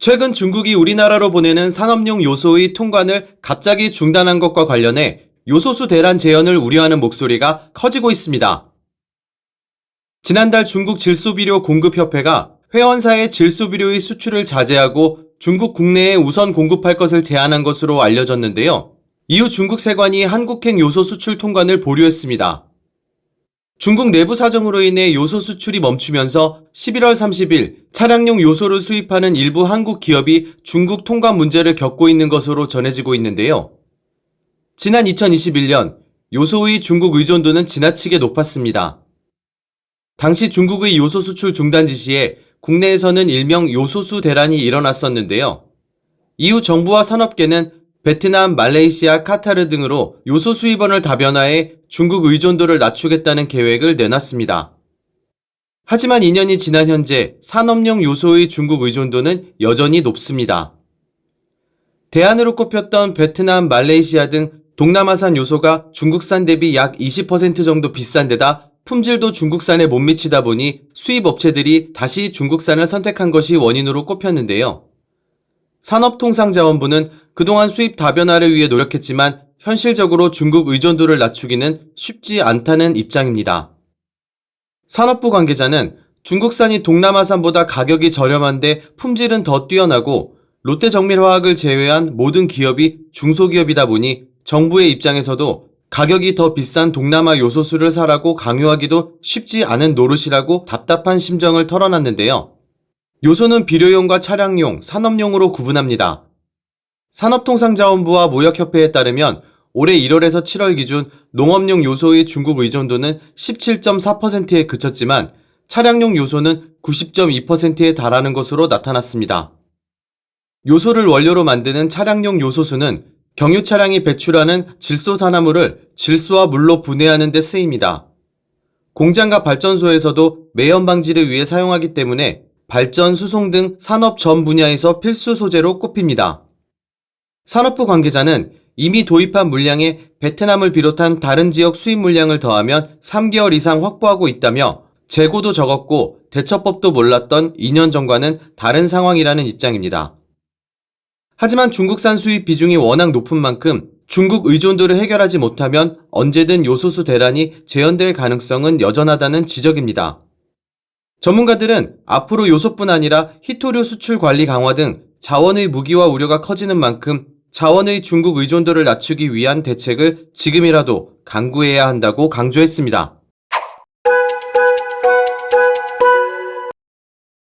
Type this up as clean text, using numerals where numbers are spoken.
최근 중국이 우리나라로 보내는 산업용 요소의 통관을 갑자기 중단한 것과 관련해 요소수 대란 재현을 우려하는 목소리가 커지고 있습니다. 지난달 중국 질소비료 공급협회가 회원사의 질소비료의 수출을 자제하고 중국 국내에 우선 공급할 것을 제안한 것으로 알려졌는데요. 이후 중국 세관이 한국행 요소 수출 통관을 보류했습니다. 중국 내부 사정으로 인해 요소 수출이 멈추면서 11월 30일 차량용 요소를 수입하는 일부 한국 기업이 중국 통관 문제를 겪고 있는 것으로 전해지고 있는데요. 지난 2021년 요소의 중국 의존도는 지나치게 높았습니다. 당시 중국의 요소 수출 중단 지시에 국내에서는 일명 요소수 대란이 일어났었는데요. 이후 정부와 산업계는 베트남, 말레이시아, 카타르 등으로 요소 수입원을 다변화해 중국 의존도를 낮추겠다는 계획을 내놨습니다. 하지만 2년이 지난 현재 산업용 요소의 중국 의존도는 여전히 높습니다. 대안으로 꼽혔던 베트남, 말레이시아 등 동남아산 요소가 중국산 대비 약 20% 정도 비싼 데다 품질도 중국산에 못 미치다 보니 수입 업체들이 다시 중국산을 선택한 것이 원인으로 꼽혔는데요. 산업통상자원부는 그동안 수입 다변화를 위해 노력했지만 현실적으로 중국 의존도를 낮추기는 쉽지 않다는 입장입니다. 산업부 관계자는 중국산이 동남아산보다 가격이 저렴한데 품질은 더 뛰어나고 롯데정밀화학을 제외한 모든 기업이 중소기업이다 보니 정부의 입장에서도 가격이 더 비싼 동남아 요소수를 사라고 강요하기도 쉽지 않은 노릇이라고 답답한 심정을 털어놨는데요. 요소는 비료용과 차량용, 산업용으로 구분합니다. 산업통상자원부와 무역협회에 따르면 올해 1월에서 7월 기준 농업용 요소의 중국 의존도는 17.4%에 그쳤지만 차량용 요소는 90.2%에 달하는 것으로 나타났습니다. 요소를 원료로 만드는 차량용 요소수는 경유 차량이 배출하는 질소 산화물을 질소와 물로 분해하는 데 쓰입니다. 공장과 발전소에서도 매연 방지를 위해 사용하기 때문에 발전, 수송 등 산업 전 분야에서 필수 소재로 꼽힙니다. 산업부 관계자는 이미 도입한 물량에 베트남을 비롯한 다른 지역 수입 물량을 더하면 3개월 이상 확보하고 있다며 재고도 적었고 대처법도 몰랐던 2년 전과는 다른 상황이라는 입장입니다. 하지만 중국산 수입 비중이 워낙 높은 만큼 중국 의존도를 해결하지 못하면 언제든 요소수 대란이 재현될 가능성은 여전하다는 지적입니다. 전문가들은 앞으로 요소뿐 아니라 희토류 수출 관리 강화 등 자원의 무기화 우려가 커지는 만큼 자원의 중국 의존도를 낮추기 위한 대책을 지금이라도 강구해야 한다고 강조했습니다.